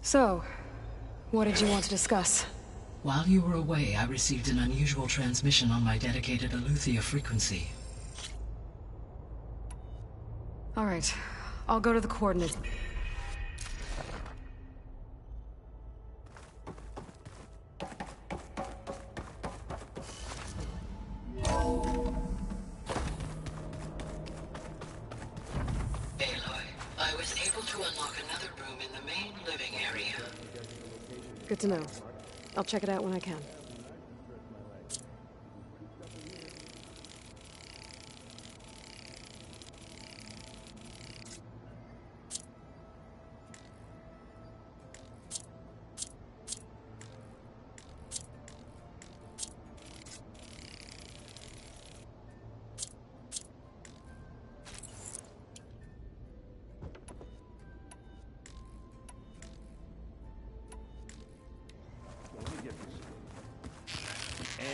So, what did you want to discuss? While you were away, I received an unusual transmission on my dedicated Aletheia frequency. Alright, I'll go to the coordinates. Aloy, I was able to unlock another room in the main living area. Good to know. I'll check it out when I can.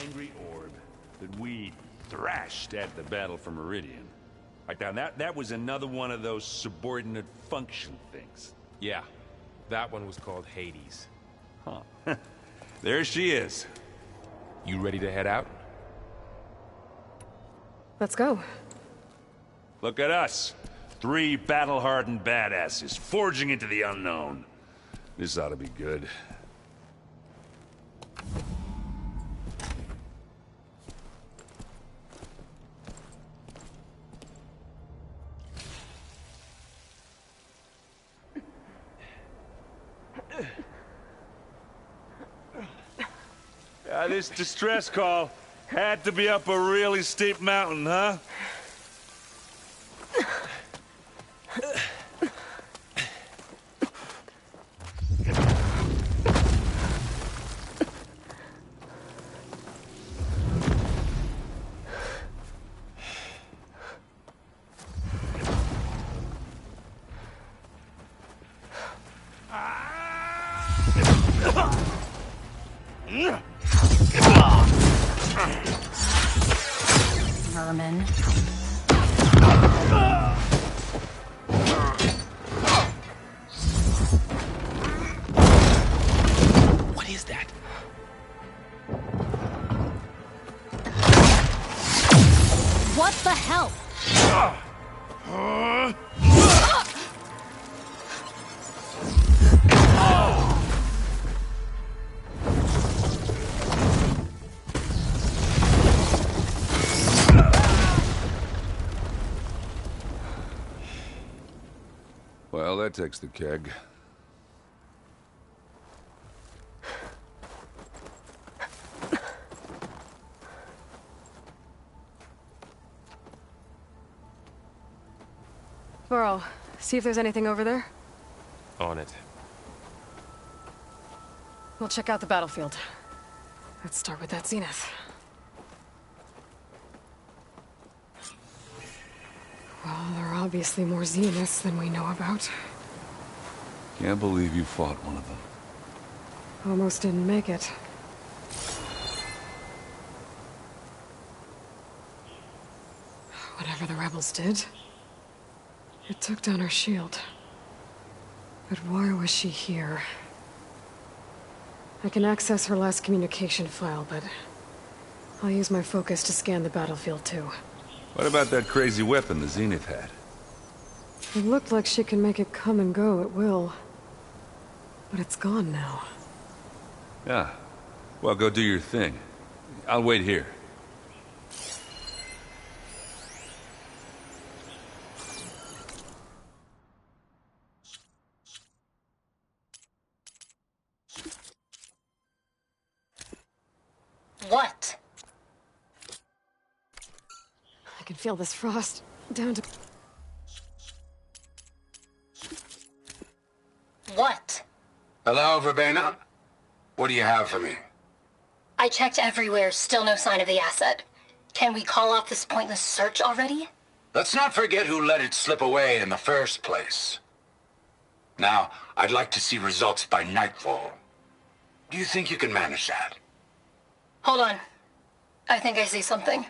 Angry orb that we thrashed at the Battle for Meridian. Right now, that was another one of those subordinate function things. Yeah, that one was called Hades. Huh. There she is. You ready to head out? Let's go. Look at us. 3 battle-hardened badasses forging into the unknown. This ought to be good. This distress call had to be up a really steep mountain, huh? Vermin. What is that? What the hell? Well, that takes the keg. Varl, see if there's anything over there. On it. We'll check out the battlefield. Let's start with that Zenith. Well, there are obviously more Zeniths than we know about. Can't believe you fought one of them. Almost didn't make it. Whatever the rebels did, it took down her shield. But why was she here? I can access her last communication file, but I'll use my focus to scan the battlefield too. What about that crazy weapon the Zenith had? It looked like she can make it come and go at will. But it's gone now. Yeah. Well, go do your thing. I'll wait here. What? I can feel this frost down to... What? Hello, Verbena? What do you have for me? I checked everywhere, still no sign of the asset. Can we call off this pointless search already? Let's not forget who let it slip away in the first place. Now, I'd like to see results by nightfall. Do you think you can manage that? Hold on. I think I see something.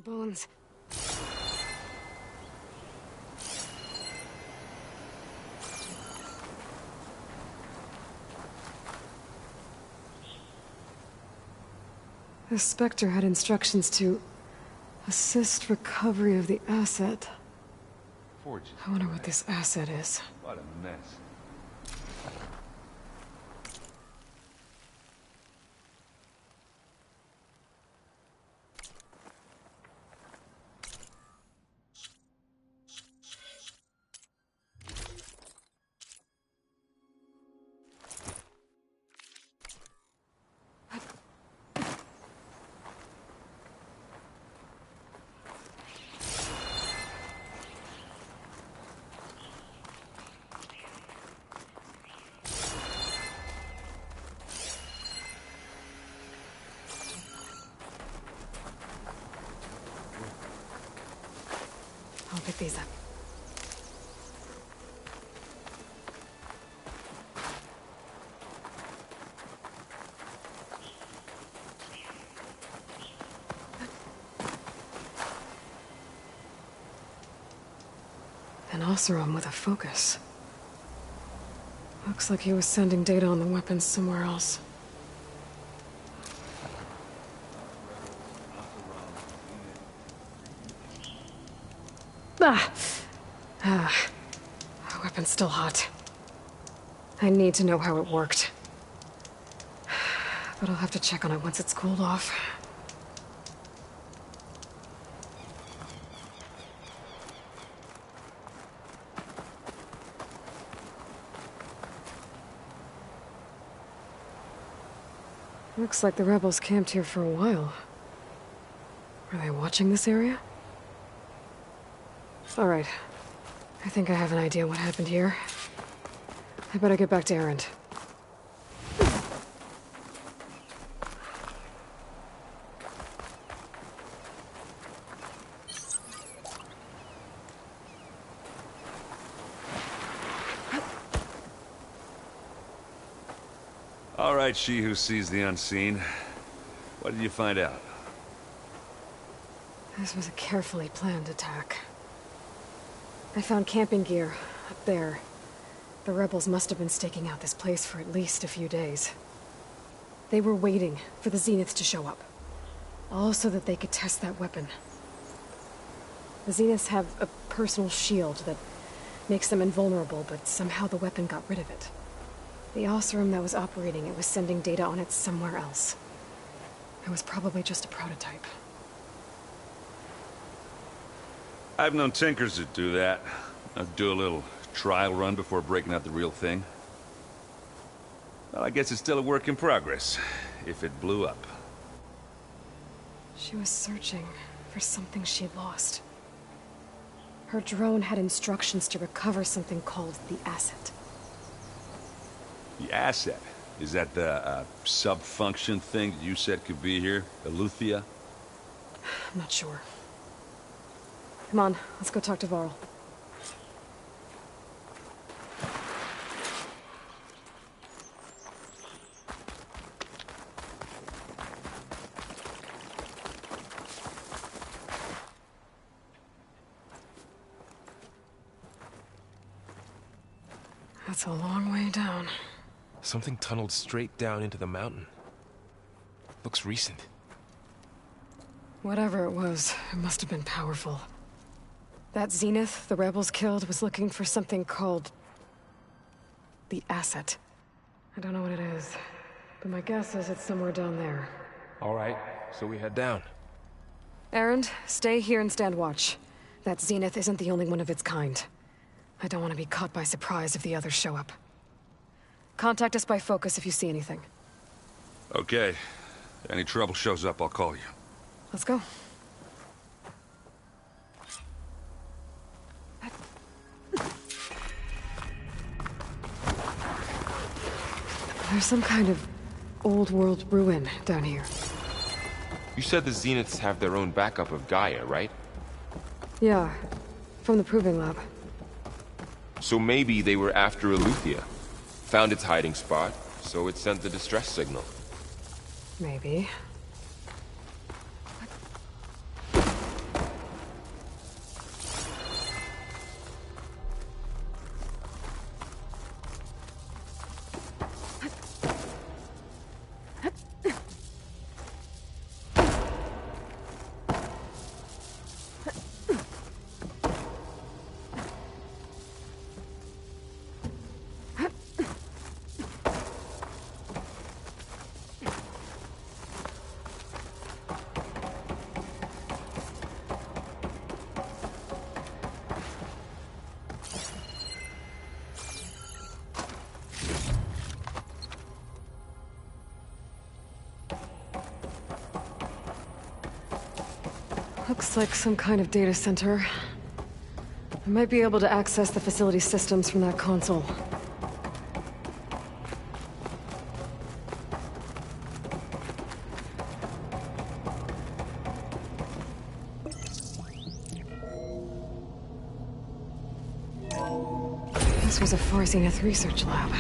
bones. The Spectre had instructions to assist recovery of the asset. Fortune. I wonder what this asset is. What a mess. I'll pick these up. An Oseram with a focus. Looks like he was sending data on the weapons somewhere else. My weapon's still hot. I need to know how it worked. But I'll have to check on it once it's cooled off. Looks like the rebels camped here for a while. Are they watching this area? All right. I think I have an idea what happened here. I better get back to Erend. All right, she who sees the unseen. What did you find out? This was a carefully planned attack. I found camping gear up there. The rebels must have been staking out this place for at least a few days. They were waiting for the Zeniths to show up. All so that they could test that weapon. The Zeniths have a personal shield that makes them invulnerable, but somehow the weapon got rid of it. The Oseram that was operating it was sending data on it somewhere else. It was probably just a prototype. I've known tinkers that do that. I'd do a little trial run before breaking out the real thing. Well, I guess it's still a work in progress, if it blew up. She was searching for something she'd lost. Her drone had instructions to recover something called the asset. The asset? Is that the sub-function thing that you said could be here? Eleuthia? I'm not sure. Come on, let's go talk to Varl. That's a long way down. Something tunneled straight down into the mountain. Looks recent. Whatever it was, it must have been powerful. That Zenith the rebels killed was looking for something called the asset. I don't know what it is, but my guess is it's somewhere down there. All right, so we head down. Erend, stay here and stand watch. That Zenith isn't the only one of its kind. I don't want to be caught by surprise if the others show up. Contact us by focus if you see anything. Okay. Any trouble shows up, I'll call you. Let's go. There's some kind of old world ruin down here. You said the Zeniths have their own backup of Gaia, right? Yeah, from the Proving Lab. So maybe they were after Eleuthia. Found its hiding spot, so it sent the distress signal. Maybe. Looks like some kind of data center. I might be able to access the facility systems from that console. This was a Far Zenith research lab.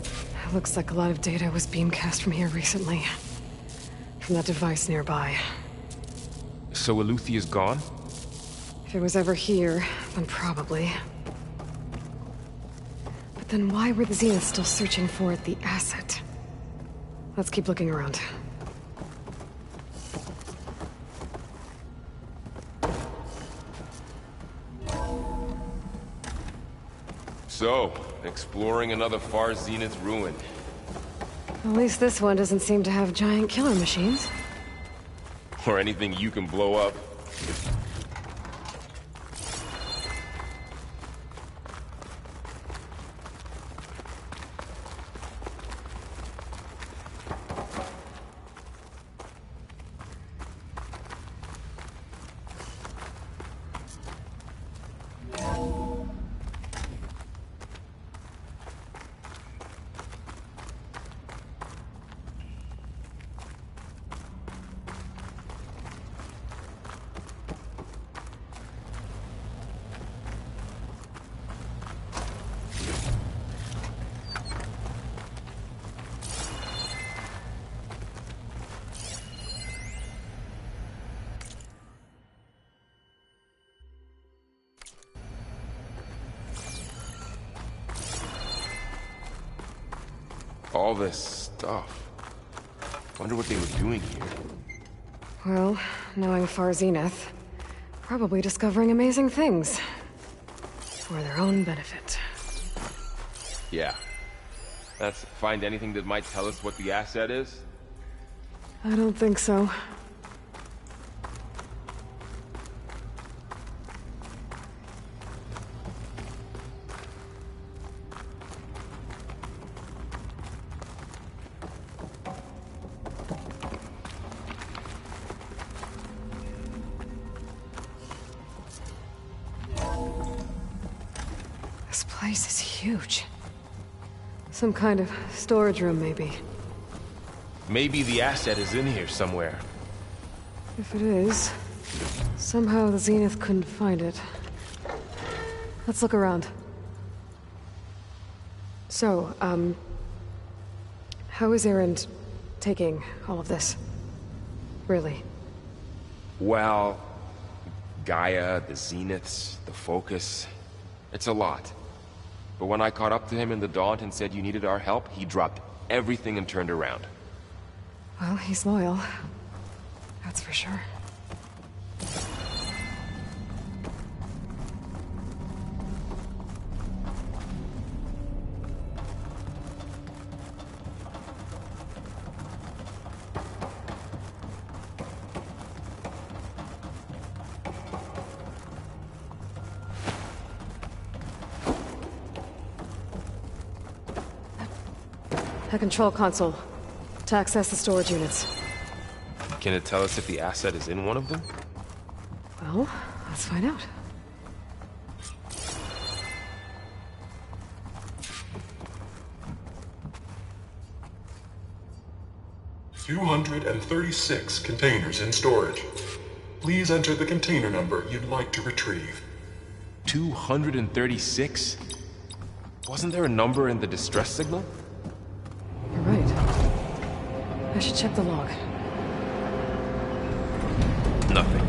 It looks like a lot of data was beamcast from here recently. From that device nearby. So Eluthia's gone? If it was ever here, then probably. But then why were the Zeniths still searching for the asset? Let's keep looking around. So, exploring another Far Zenith ruin. At least this one doesn't seem to have giant killer machines. Or anything you can blow up. All this stuff. Wonder what they were doing here. Well, knowing Far Zenith, probably discovering amazing things. For their own benefit. Yeah. Let's find anything that might tell us what the asset is? I don't think so. This place is huge. Some kind of storage room, maybe. Maybe the asset is in here somewhere. If it is, somehow the Zenith couldn't find it. Let's look around. So, how is Erend taking all of this? Really? Well, Gaia, the Zeniths, the Focus. It's a lot. But when I caught up to him in the Daunt and said you needed our help, he dropped everything and turned around. Well, he's loyal. That's for sure. A control console. To access the storage units. Can it tell us if the asset is in one of them? Well, let's find out. "236 containers in storage. Please enter the container number you'd like to retrieve." 236? Wasn't there a number in the distress signal? You're right. I should check the log. Nothing.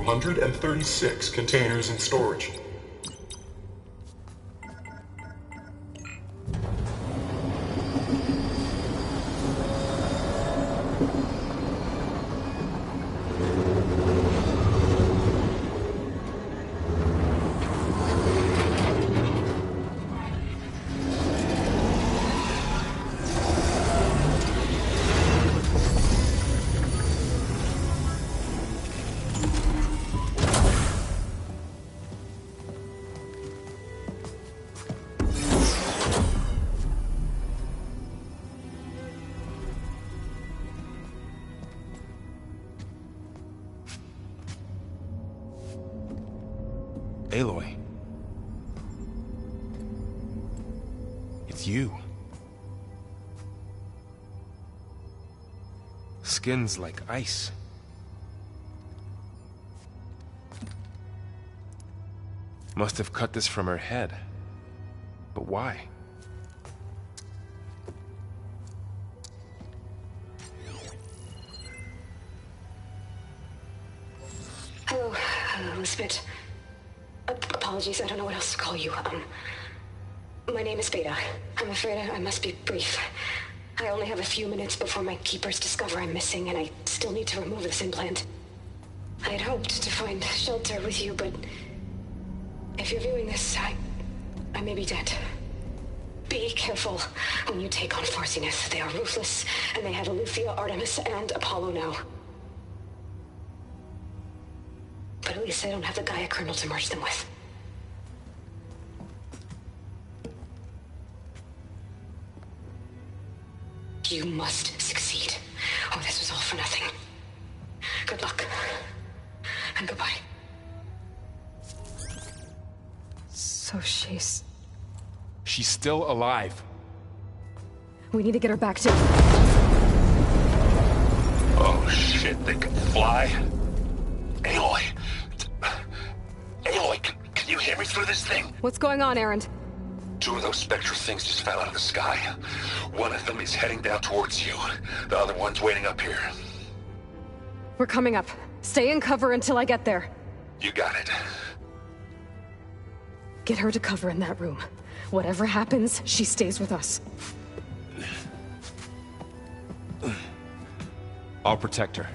236 containers in storage. Aloy. It's you. Skin's like ice. Must have cut this from her head. But why? Hello, Elizabeth. Apologies, I don't know what else to call you. My name is Beta. I'm afraid I must be brief. I only have a few minutes before my keepers discover I'm missing, and I still need to remove this implant. I had hoped to find shelter with you, but if you're viewing this, I may be dead. Be careful when you take on Far Zenith. They are ruthless, and they have Eleuthia, Artemis, and Apollo now. But at least I don't have the Gaia kernel to merge them with. You must succeed, or this was all for nothing. Good luck. And goodbye. So she's still alive. We need to get her back to... Oh shit, they can fly? Aloy! Aloy, can you hear me through this thing? What's going on, Erend? 2 of those spectral things just fell out of the sky. One of them is heading down towards you. The other one's waiting up here. We're coming up. Stay in cover until I get there. You got it. Get her to cover in that room. Whatever happens, she stays with us. I'll protect her.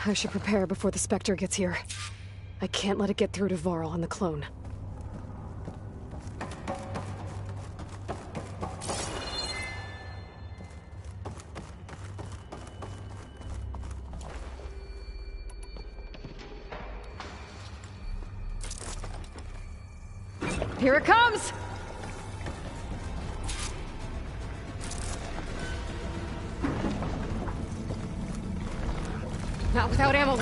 I should prepare before the Spectre gets here. I can't let it get through to Varl and the clone. Here it comes! Not without ammo.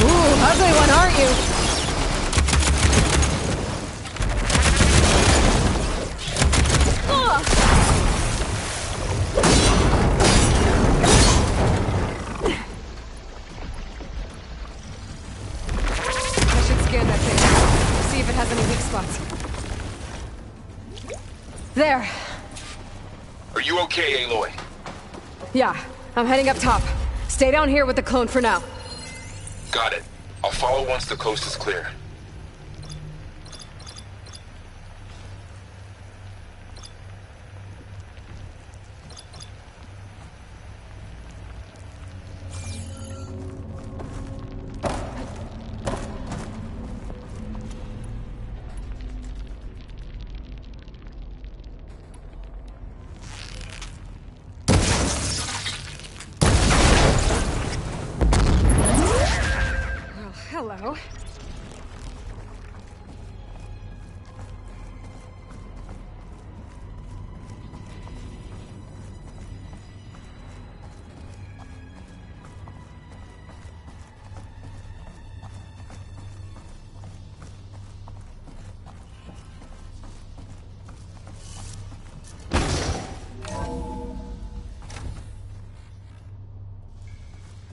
Ooh, ugly one, aren't you? Ugh. I should scan that thing. See if it has any weak spots. There. Are you okay, Aloy? Yeah, I'm heading up top. Stay down here with the clone for now. Got it. I'll follow once the coast is clear. Hello.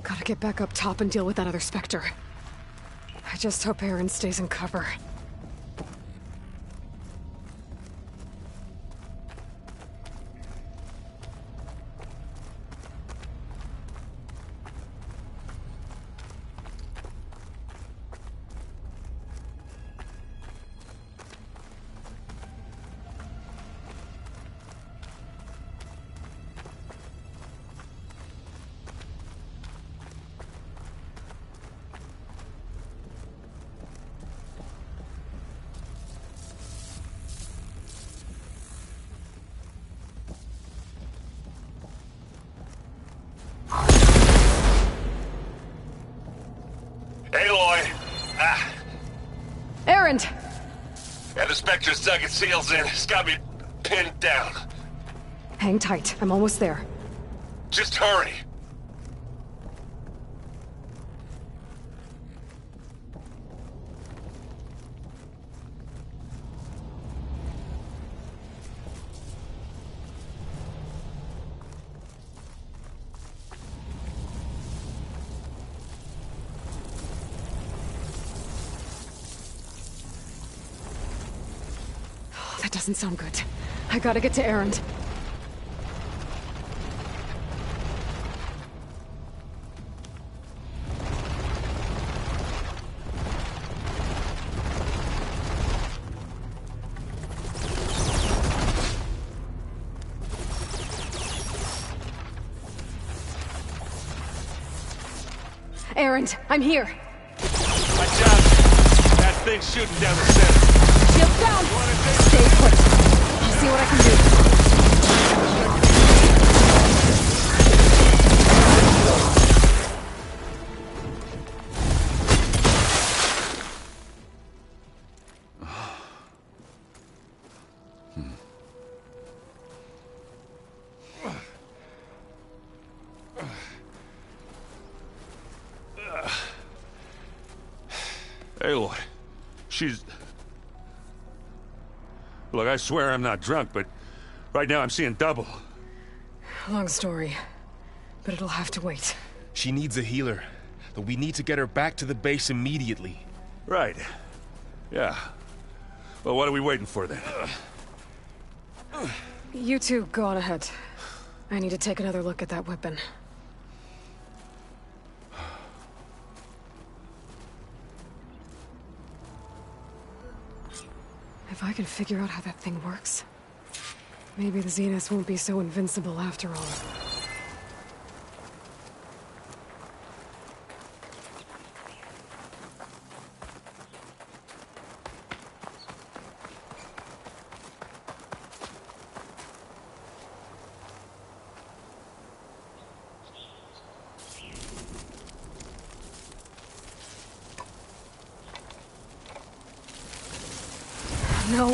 Gotta get back up top and deal with that other Spectre. I just hope Erend stays in cover. Erend! Yeah, the Spectre's dug its heels in. It's got me pinned down. Hang tight. I'm almost there. Just hurry. That doesn't sound good. I gotta get to Erend. Erend, I'm here. Watch out. That thing's shooting down the center. Shield down! Stay put. I'll see what I can do. Aloy, she's... Look, I swear I'm not drunk, but right now I'm seeing double. Long story, but it'll have to wait. She needs a healer, but we need to get her back to the base immediately. Right. Yeah. Well, what are we waiting for then? You two go on ahead. I need to take another look at that weapon. If I can figure out how that thing works, maybe the Zeniths won't be so invincible after all. No.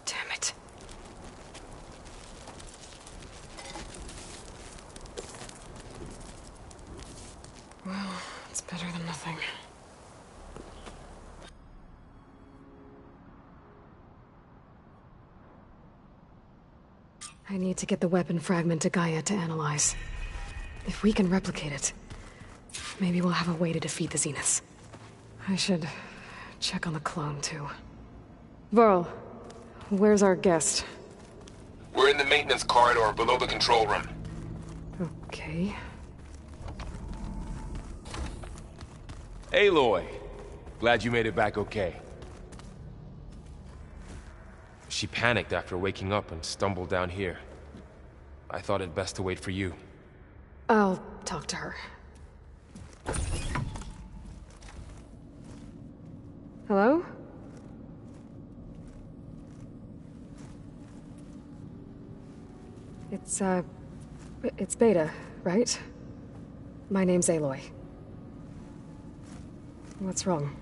Damn it. Well, it's better than nothing. I need to get the weapon fragment to Gaia to analyze. If we can replicate it, maybe we'll have a way to defeat the Zeniths. I should check on the clone, too. Varl, where's our guest? We're in the maintenance corridor below the control room. Okay. Aloy, glad you made it back okay. She panicked after waking up and stumbled down here. I thought it best to wait for you. I'll talk to her. Hello? It's Beta, right? My name's Aloy. What's wrong?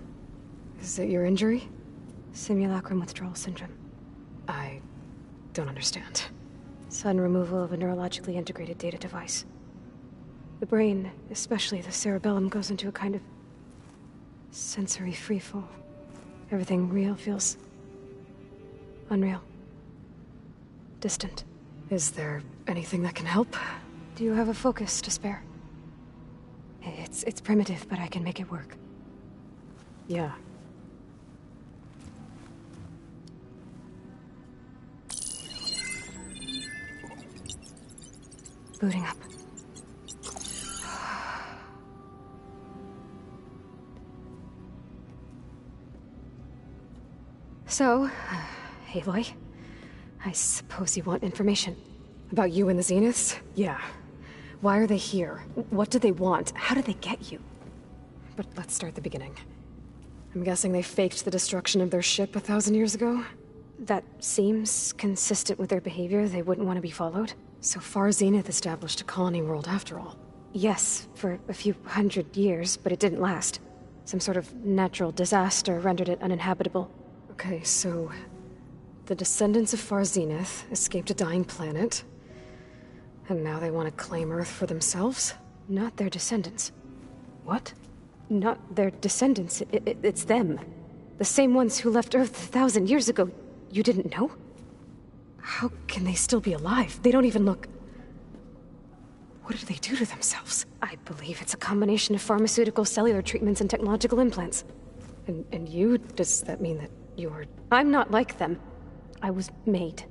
Is it your injury? Simulacrum withdrawal syndrome. I don't understand. Sudden removal of a neurologically integrated data device. The brain, especially the cerebellum, goes into a kind of sensory freefall. Everything real feels unreal. Distant. Is there anything that can help? Do you have a focus to spare? It's primitive, but I can make it work. Yeah. Booting up. So, Aloy, I suppose you want information. About you and the Zeniths? Yeah. Why are they here? What do they want? How did they get you? But let's start at the beginning. I'm guessing they faked the destruction of their ship 1,000 years ago? That seems consistent with their behavior. They wouldn't want to be followed. So far, Zenith established a colony world after all. Yes, for a few hundred years, but it didn't last. Some sort of natural disaster rendered it uninhabitable. Okay, so... the descendants of Far Zenith escaped a dying planet, and now they want to claim Earth for themselves? Not their descendants. What? Not their descendants. It's them. The same ones who left Earth 1,000 years ago. You didn't know? How can they still be alive? They don't even look... What did they do to themselves? I believe it's a combination of pharmaceutical, cellular treatments, and technological implants. And you? Does that mean that you're... I'm not like them. I was made.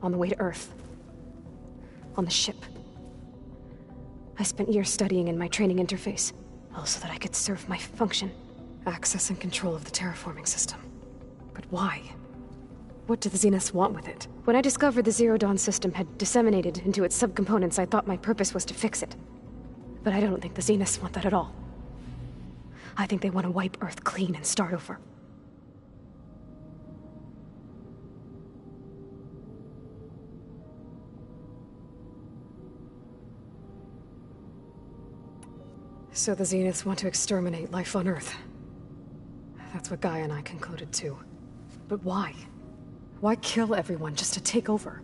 On the way to Earth. On the ship. I spent years studying in my training interface, all so that I could serve my function. Access and control of the terraforming system. But why? What do the Zeniths want with it? When I discovered the Zero Dawn system had disseminated into its subcomponents, I thought my purpose was to fix it. But I don't think the Zeniths want that at all. I think they want to wipe Earth clean and start over. So the Zeniths want to exterminate life on Earth. That's what Gaia and I concluded too. But why? Why kill everyone just to take over?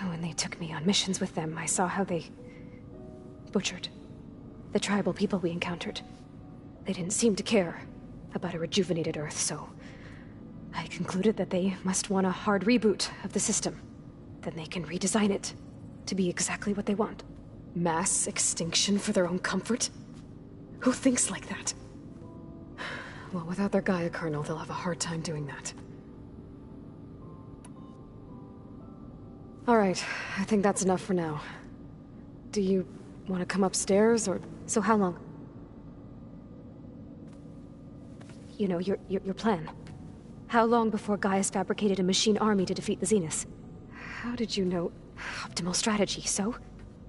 When they took me on missions with them, I saw how they... butchered the tribal people we encountered. They didn't seem to care about a rejuvenated Earth, so... I concluded that they must want a hard reboot of the system. Then they can redesign it to be exactly what they want. Mass extinction for their own comfort? Who thinks like that? Well, without their Gaia kernel, they'll have a hard time doing that. Alright, I think that's enough for now. Do you want to come upstairs, or... So how long? You know, your plan. How long before Gaia's fabricated a machine army to defeat the Zeniths? How did you know? Optimal strategy, so?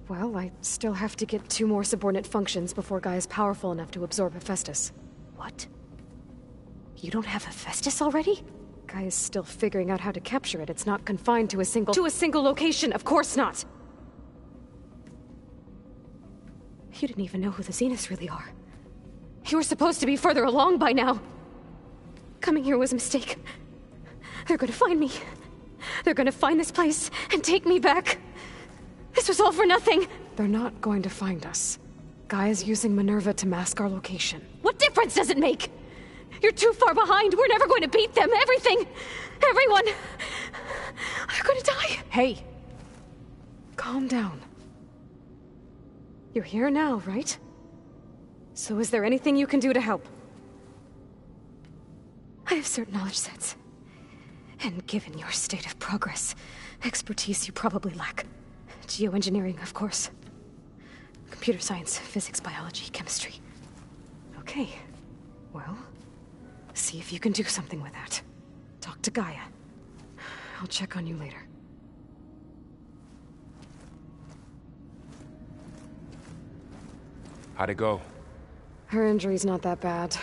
Well, I still have to get 2 more subordinate functions before Gaia's powerful enough to absorb Hephaestus. What? You don't have Hephaestus already? Gaia's still figuring out how to capture it. It's not confined to a single... To a single location, of course not! You didn't even know who the Zeniths really are. You were supposed to be further along by now. Coming here was a mistake. They're gonna find me. They're gonna find this place and take me back. This was all for nothing! They're not going to find us. Gaia's using Minerva to mask our location. What difference does it make? You're too far behind. We're never going to beat them. Everything. Everyone. They're gonna die. Hey. Calm down. You're here now, right? So is there anything you can do to help? I have certain knowledge sets. And given your state of progress, expertise you probably lack. Geoengineering, of course. Computer science, physics, biology, chemistry. Okay. Well, see if you can do something with that. Talk to Gaia. I'll check on you later. How'd it go? Her injury's not that bad,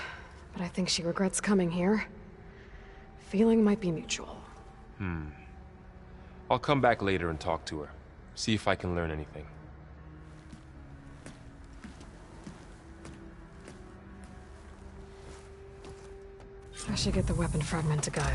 but I think she regrets coming here. Feeling might be mutual. I'll come back later and talk to her. See if I can learn anything. I should get the weapon fragment to Gaia.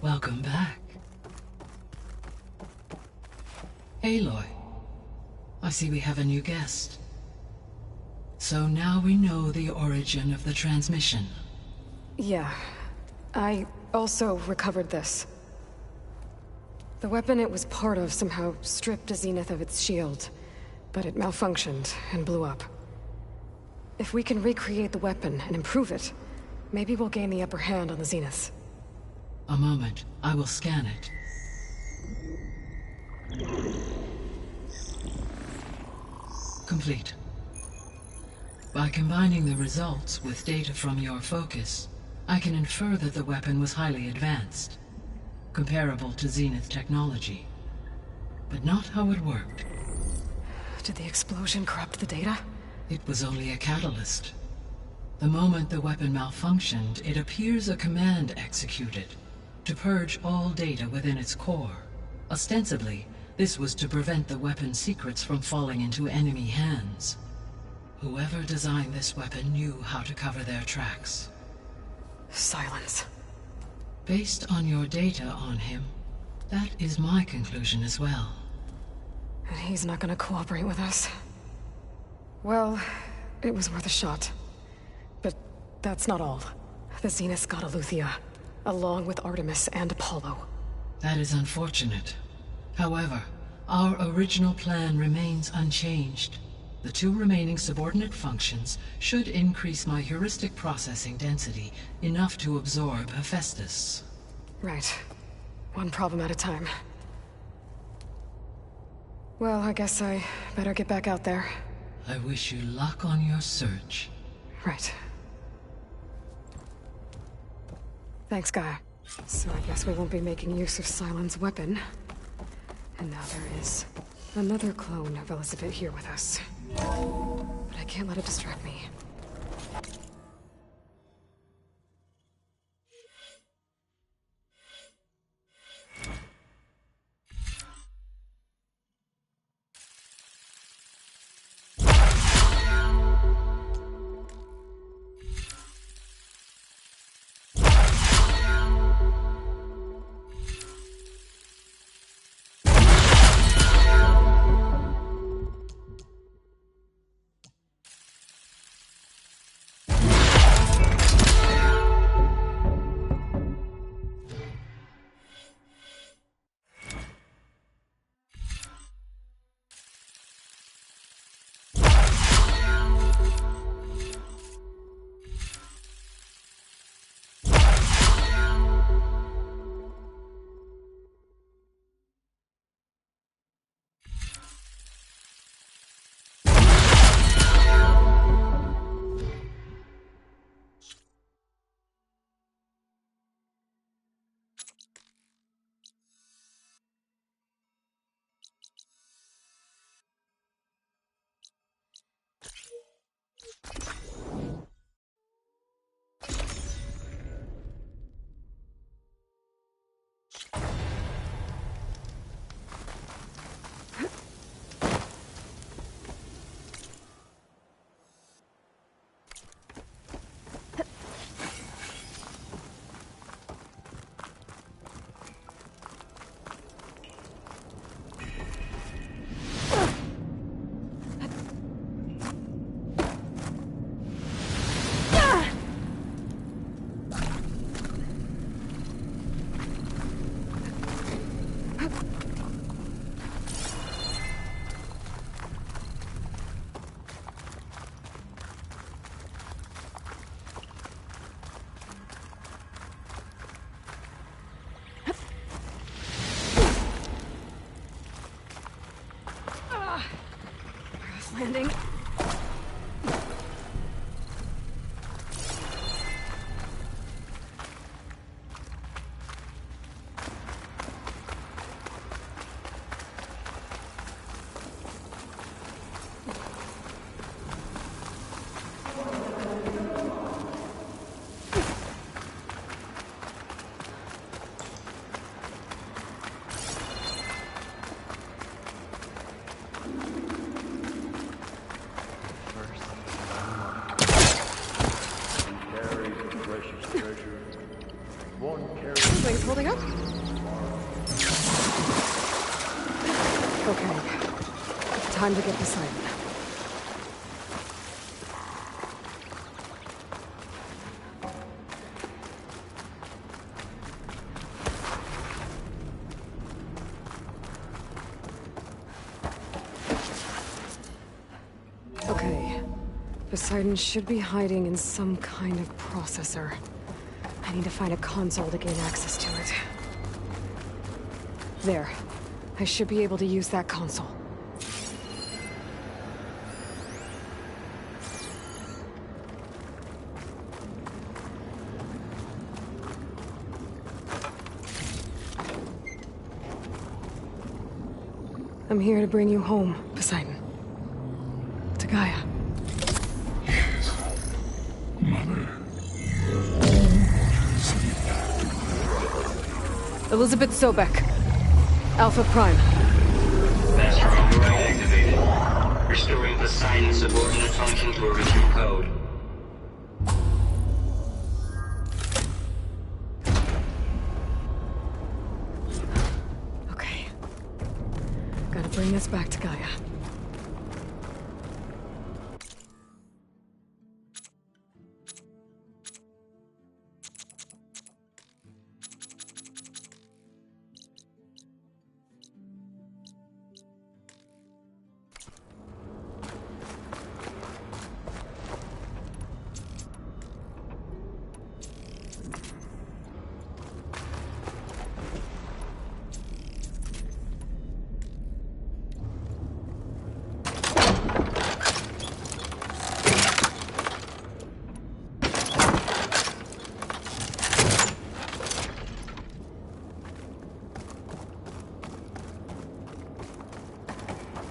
Welcome back. Aloy. I see we have a new guest. So now we know the origin of the transmission. Yeah. I also recovered this. The weapon it was part of somehow stripped a Zenith of its shield, but it malfunctioned and blew up. If we can recreate the weapon and improve it, maybe we'll gain the upper hand on the Zeniths. A moment. I will scan it. Complete. By combining the results with data from your focus, I can infer that the weapon was highly advanced, comparable to Zenith technology. but not how it worked. Did the explosion corrupt the data? It was only a catalyst. The moment the weapon malfunctioned, it appears a command executed to purge all data within its core. Ostensibly, this was to prevent the weapon's secrets from falling into enemy hands. Whoever designed this weapon knew how to cover their tracks. Silence. Based on your data on him, that is my conclusion as well. And he's not gonna cooperate with us. Well, it was worth a shot. But that's not all. The Zeniths got Eleuthia, along with Artemis and Apollo. That is unfortunate. However, our original plan remains unchanged. The 2 remaining subordinate functions should increase my heuristic processing density enough to absorb Hephaestus. Right. One problem at a time. Well, I guess I better get back out there. I wish you luck on your search. Right. Thanks, Gaia. So I guess we won't be making use of Sylens' weapon. And now there is another clone of Elizabeth here with us. But I can't let it distract me. Landing. Things holding up? Okay. Time to get Poseidon. Okay. Poseidon should be hiding in some kind of processor. I need to find a console to gain access to it. There. I should be able to use that console. I'm here to bring you home, Poseidon. To Gaia. Yes, Mother. Elizabeth Sobek. Alpha Prime. Master override activated. Restoring Poseidon subordinate function to original code. Okay. Gotta bring this back to Gaia.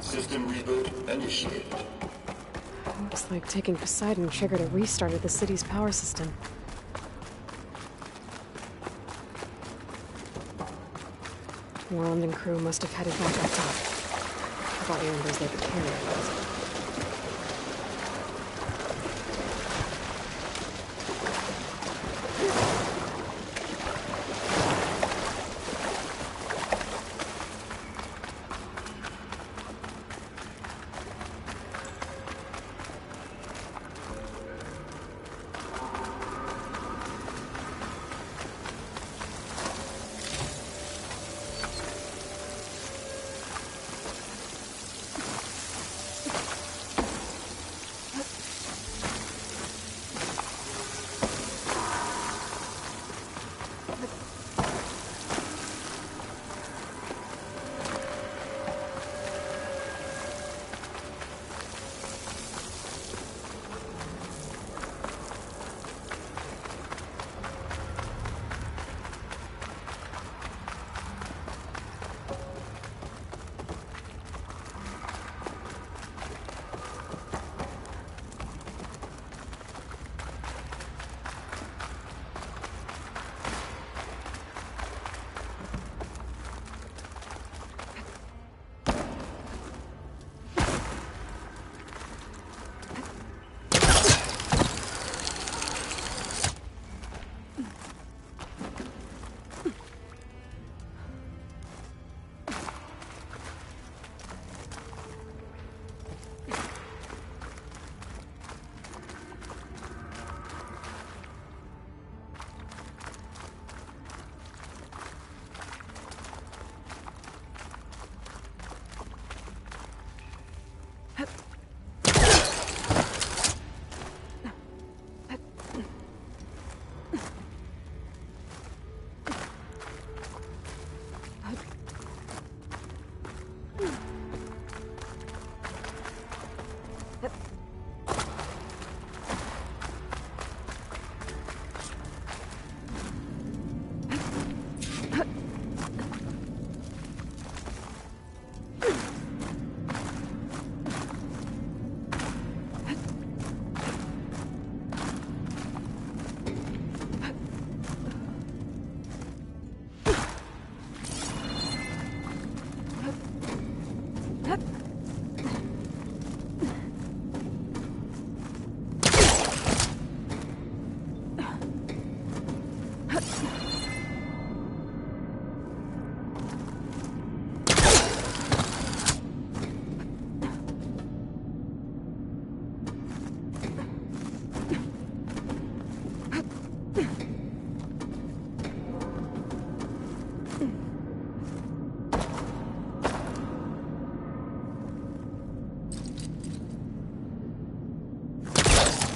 System reboot initiated. Looks like taking Poseidon triggered a restart of the city's power system. Warland and crew must have headed back up top. I thought numbers they could carry it.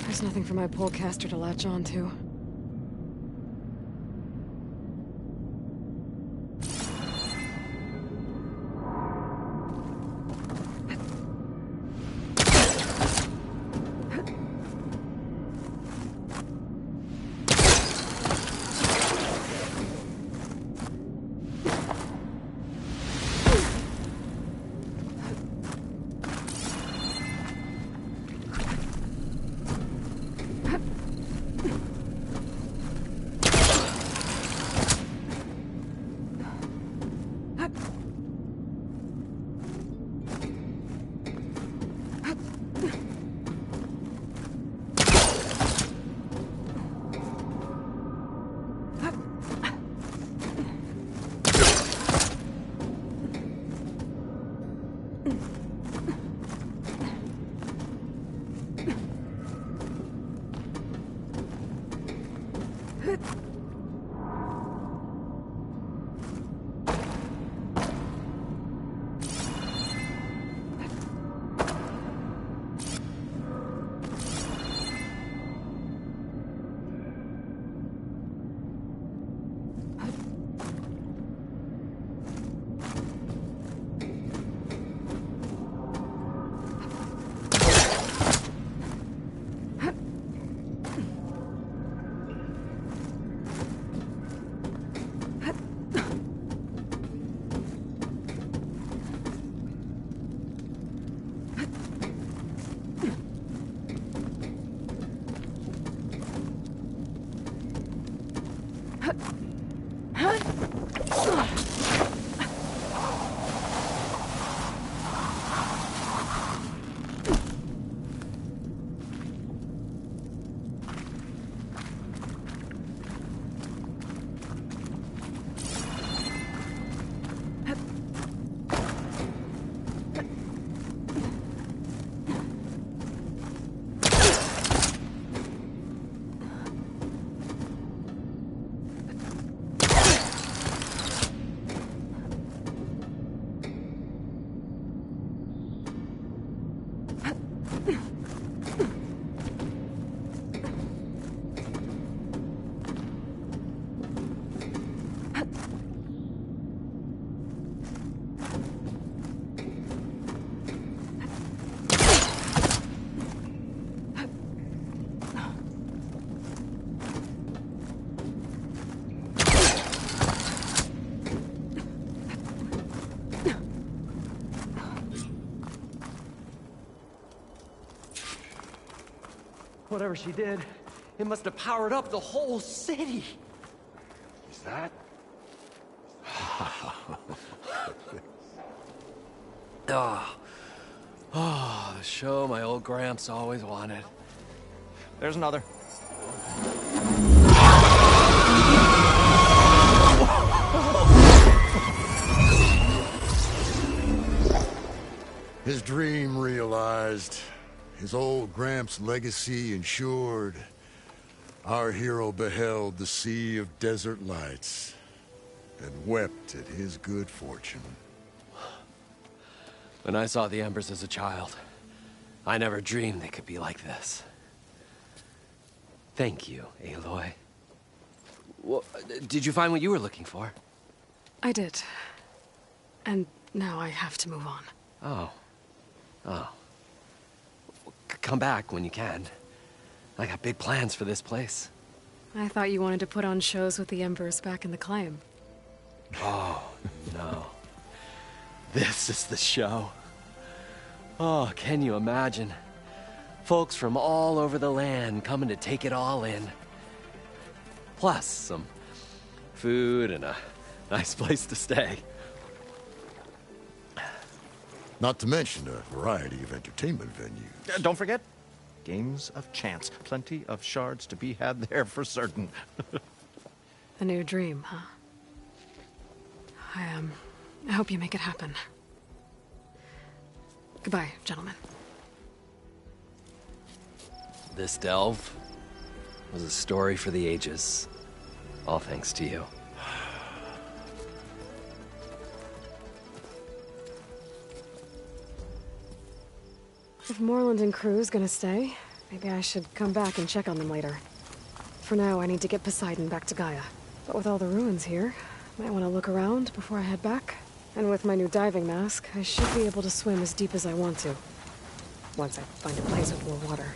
There's nothing for my polecaster to latch on to. Whatever she did, it must have powered up the whole city. Is that? Oh, the show my old Gramps always wanted. There's another. His dream realized. His old Gramps' legacy ensured. Our hero beheld the sea of desert lights and wept at his good fortune. When I saw the Embers as a child, I never dreamed they could be like this. Thank you, Aloy. Well, did you find what you were looking for? I did. And now I have to move on. Oh. Oh. Come back when you can. I got big plans for this place. I thought you wanted to put on shows with the Embers back in the Climb. Oh, no. This is the show. Oh, can you imagine? Folks from all over the land coming to take it all in. Plus some food and a nice place to stay. Not to mention a variety of entertainment venues. Don't forget, games of chance. Plenty of shards to be had there for certain. A new dream, huh? I hope you make it happen. Goodbye, gentlemen. This delve was a story for the ages. All thanks to you. If Moreland and crew's gonna stay, maybe I should come back and check on them later. For now, I need to get Poseidon back to Gaia. But with all the ruins here, I might want to look around before I head back. And with my new diving mask, I should be able to swim as deep as I want to. Once I find a place with more water.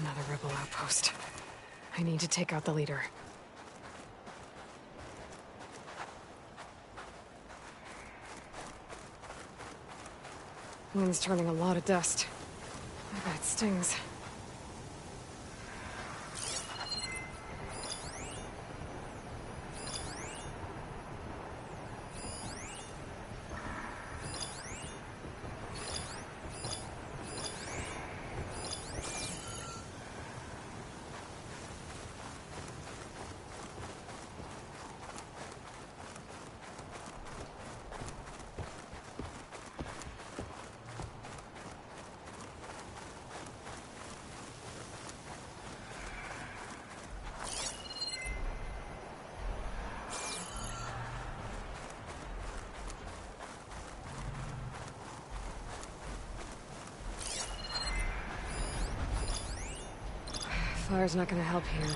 Another rebel outpost. I need to take out the leader. Wind's turning a lot of dust. I bet it stings. Fire's not gonna help here.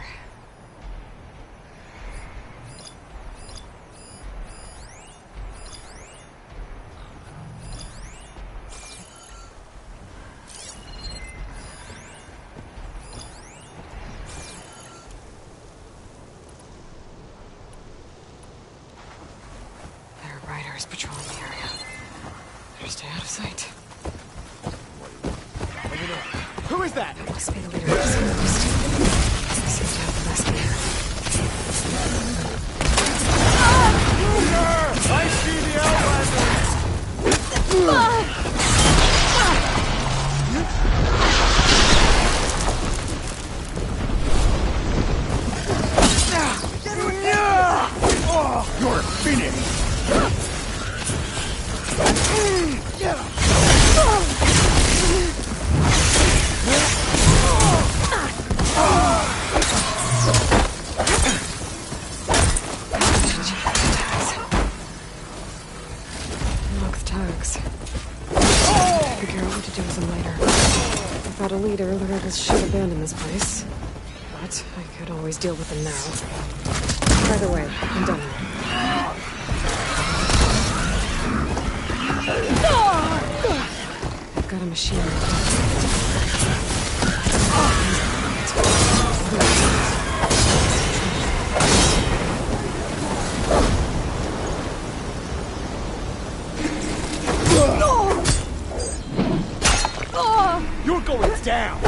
There are riders patrolling the area. Better stay out of sight. Who is that? Must be the leader of some ghost. He seems to have the best gear. I see the Outlanders! You're finished! Look, the tags. I'll figure out what to do with them later. Without a leader, the rebels should abandon this place. But I could always deal with them now. By the way, I'm done here. I've got a machine. You're going down!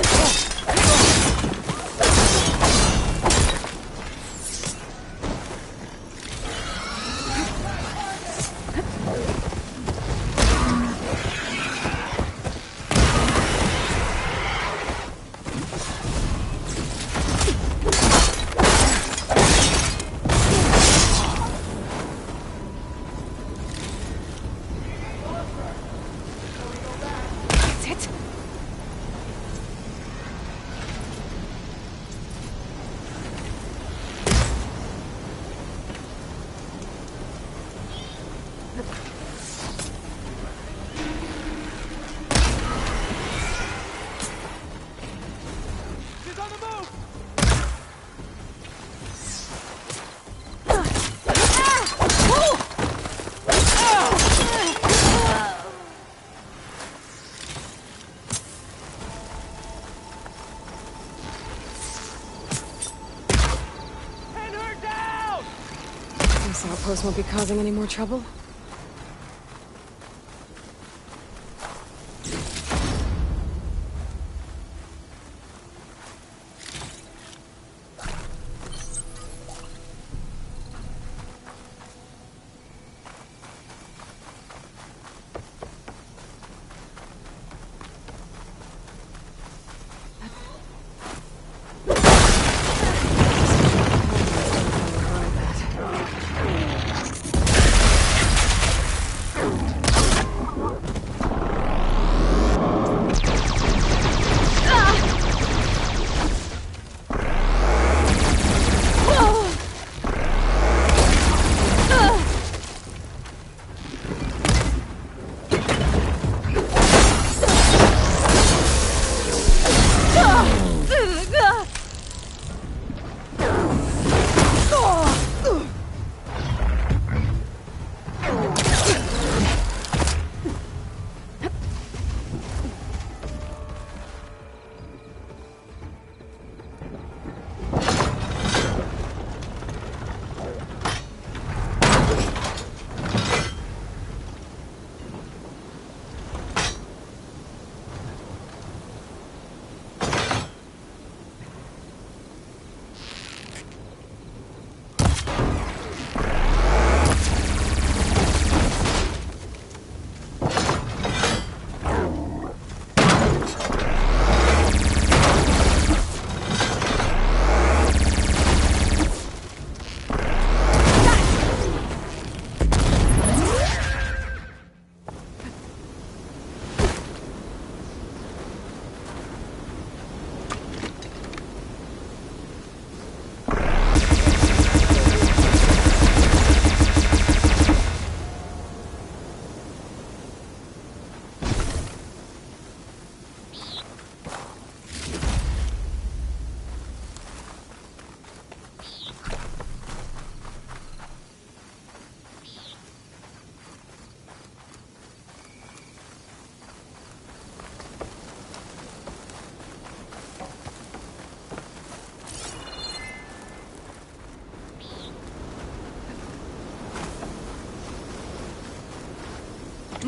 This outpost won't be causing any more trouble.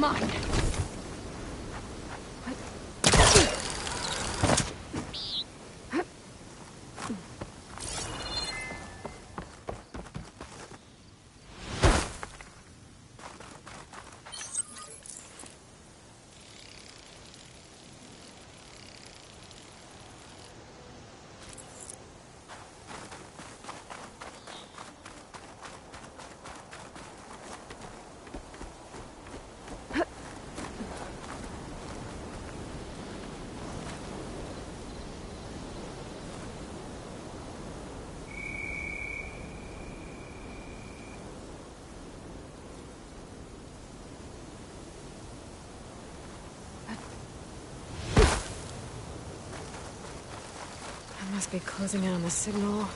mine. Must be closing in on the signal.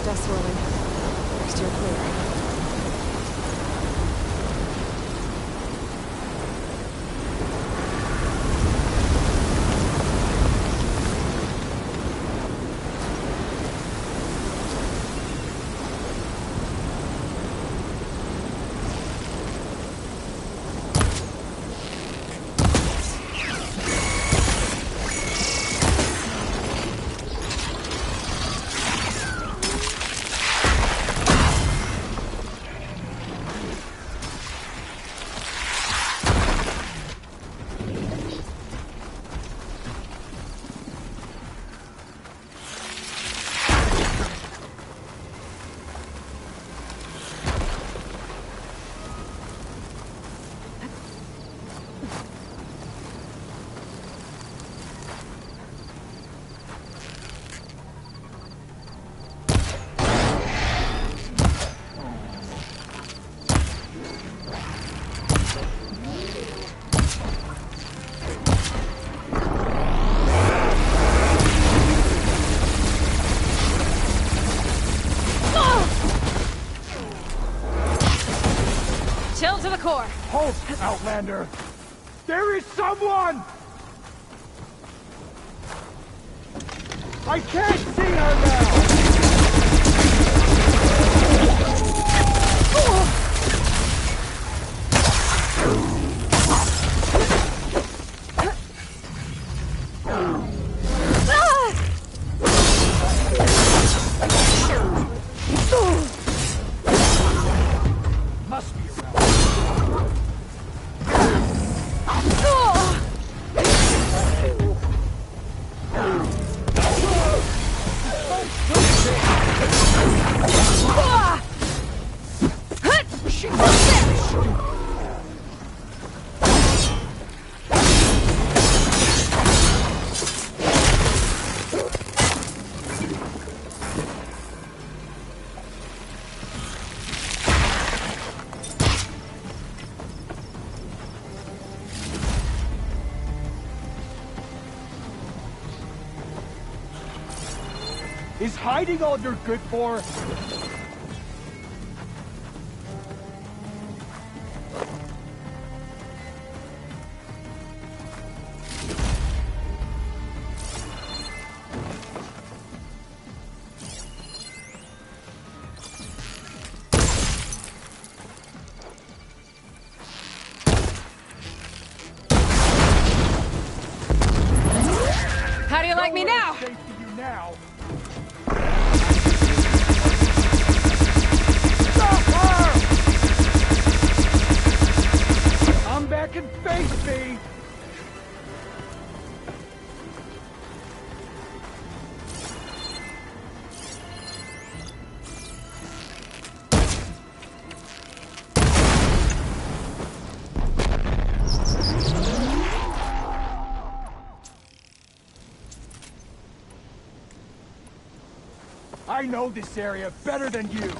Dust swirling. Steer clear. Chill to the core. Halt, Outlander! There is someone! I can't see her now! Must be around. Is hiding all you're good for? How do you like me now? Safe to you now. Stop her! I'm back and face me! I know this area better than you!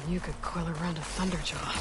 You could coil around a Thunderjaw.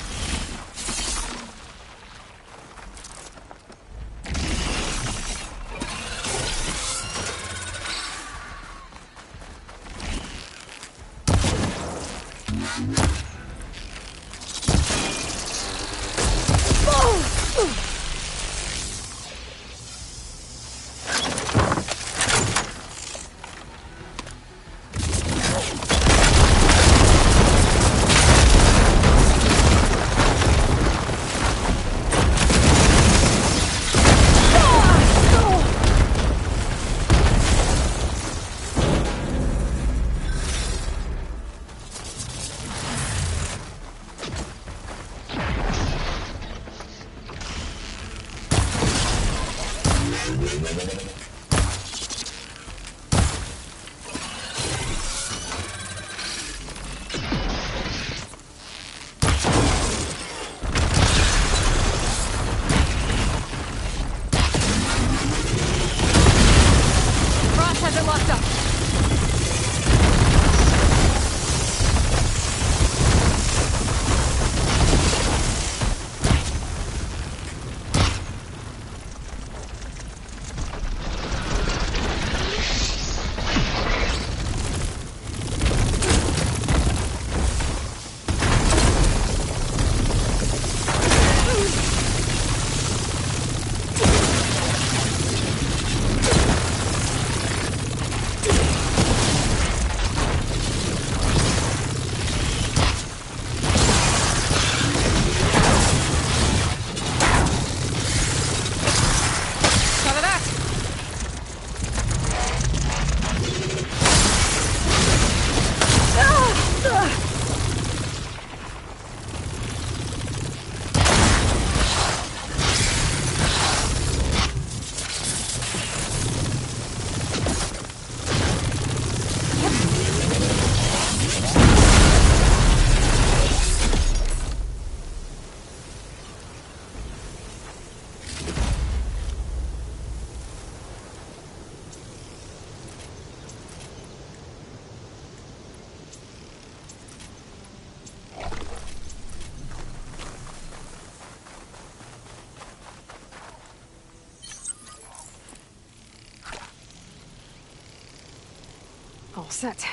All set.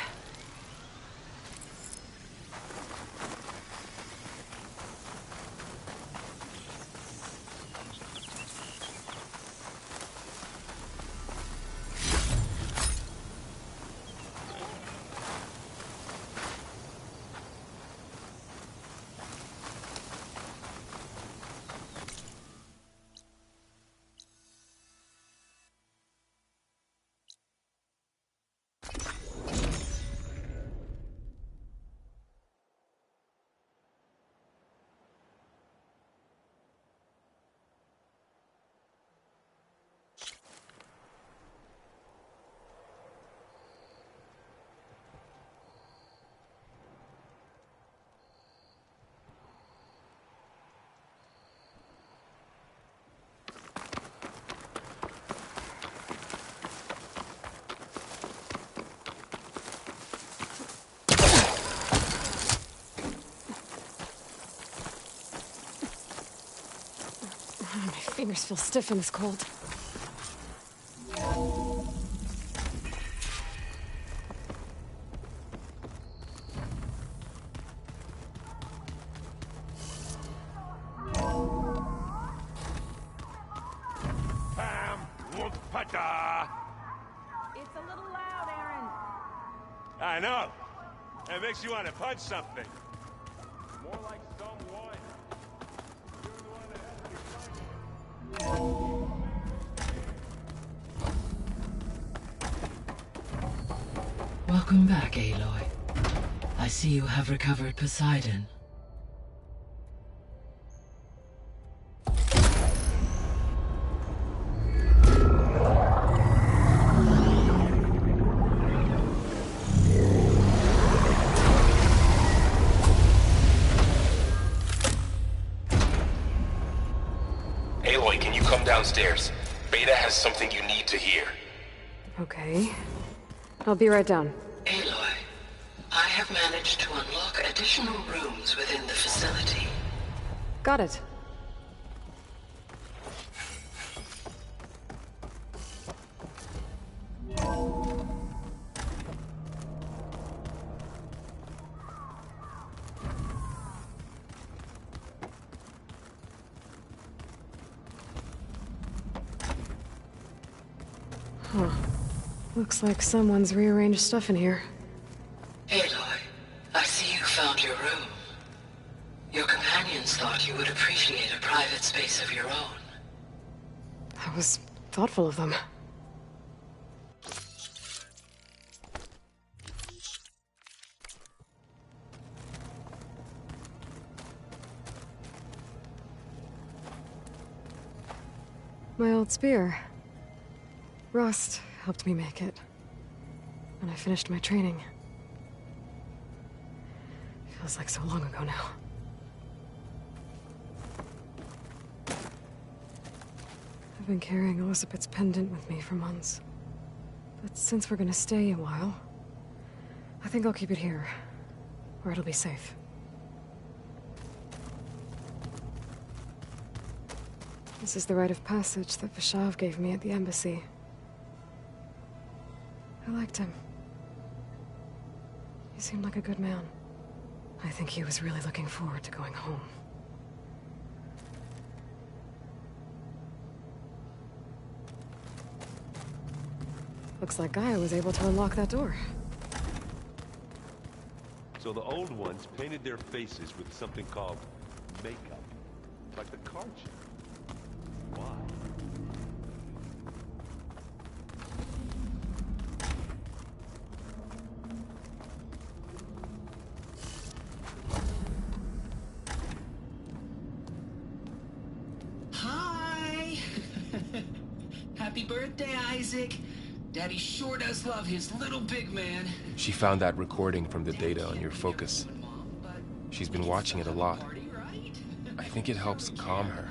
My fingers feel stiff in this cold. It's a little loud, Aaron. I know. It makes you want to punch something. More like someone. Welcome back, Aloy. I see you have recovered Poseidon. Aloy, can you come downstairs? Beta has something you need to hear. Okay. I'll be right down. Aloy, I have managed to unlock additional rooms within the facility. Got it. Huh. Looks like someone's rearranged stuff in here. Aloy, I see you found your room. Your companions thought you would appreciate a private space of your own. That was thoughtful of them. My old spear. Rust helped me make it when I finished my training. Feels like so long ago now. I've been carrying Elizabeth's pendant with me for months. But since we're gonna stay a while, I think I'll keep it here, where it'll be safe. This is the rite of passage that Vashav gave me at the embassy. I liked him. He seemed like a good man. I think he was really looking forward to going home. Looks like Gaia was able to unlock that door. So the old ones painted their faces with something called makeup. Like the card show. Why? Hi! Happy birthday, Isaac. Daddy sure does love his little big man. She found that recording from the data on your focus. She's been watching it a lot. I think it helps calm her.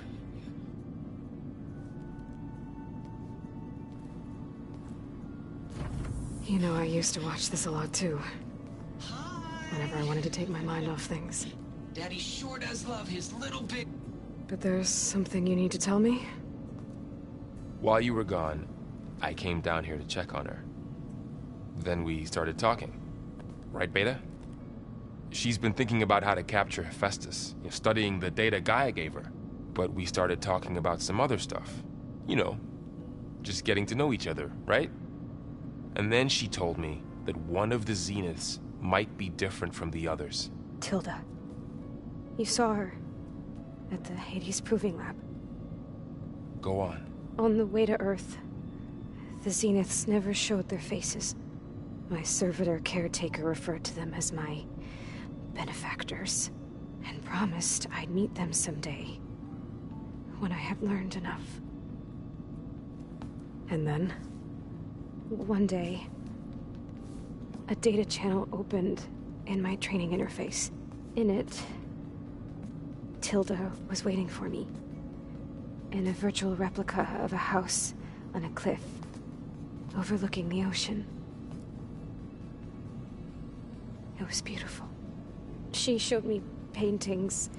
You know, I used to watch this a lot too. Whenever I wanted to take my mind off things. Daddy sure does love his little big... But there's something you need to tell me? While you were gone, I came down here to check on her. Then we started talking. Right, Beta? She's been thinking about how to capture Hephaestus, studying the data Gaia gave her. But we started talking about some other stuff. You know, just getting to know each other, right? And then she told me that one of the Zeniths might be different from the others. Tilda. You saw her at the Hades Proving Lab. Go on. On the way to Earth, the Zeniths never showed their faces. My servitor caretaker referred to them as my benefactors, and promised I'd meet them someday, when I had learned enough. And then, one day, a data channel opened in my training interface. In it, Tilda was waiting for me, in a virtual replica of a house on a cliff, overlooking the ocean. It was beautiful. She showed me paintings,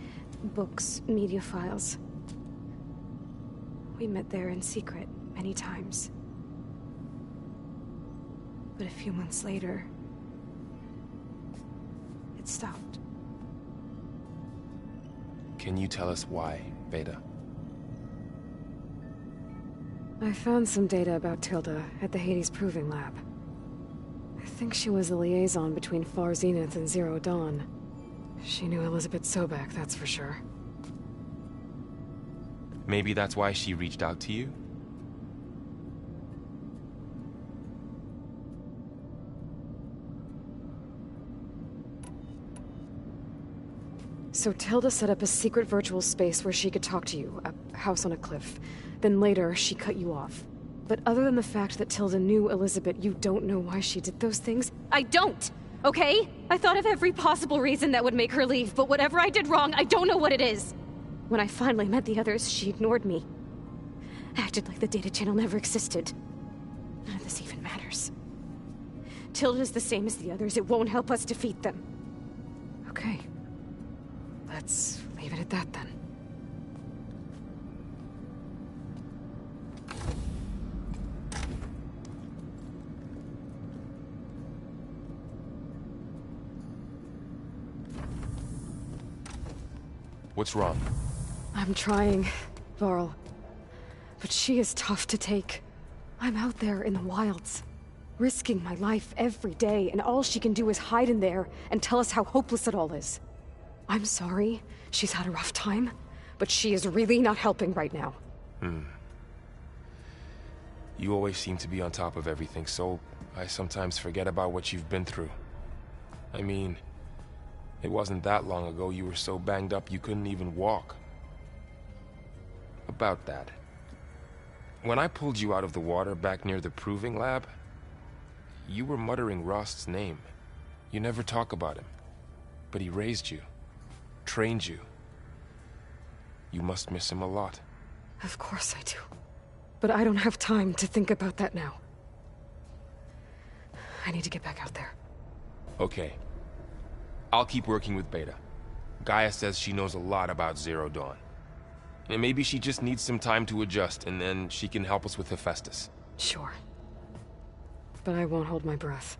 books, media files. We met there in secret many times. But a few months later, it stopped. Can you tell us why, Beta? I found some data about Tilda at the Hades Proving Lab. I think she was a liaison between Far Zenith and Zero Dawn. She knew Elizabeth Sobek, that's for sure. Maybe that's why she reached out to you? So Tilda set up a secret virtual space where she could talk to you, a house on a cliff. Then later, she cut you off. But other than the fact that Tilda knew Elizabeth, you don't know why she did those things? I don't! Okay? I thought of every possible reason that would make her leave, but whatever I did wrong, I don't know what it is! When I finally met the others, she ignored me. Acted like the data channel never existed. None of this even matters. Tilda's the same as the others. It won't help us defeat them. Okay. Let's leave it at that then. What's wrong? I'm trying, Varl. But she is tough to take. I'm out there in the wilds, risking my life every day, and all she can do is hide in there and tell us how hopeless it all is. I'm sorry, she's had a rough time, but she is really not helping right now. You always seem to be on top of everything, so I sometimes forget about what you've been through. I mean, it wasn't that long ago you were so banged up you couldn't even walk. About that. When I pulled you out of the water back near the proving lab, you were muttering Rost's name. You never talk about him. But he raised you, trained you. You must miss him a lot. Of course I do. But I don't have time to think about that now. I need to get back out there. Okay. I'll keep working with Beta. Gaia says she knows a lot about Zero Dawn. And maybe she just needs some time to adjust, and then she can help us with Hephaestus. Sure. But I won't hold my breath.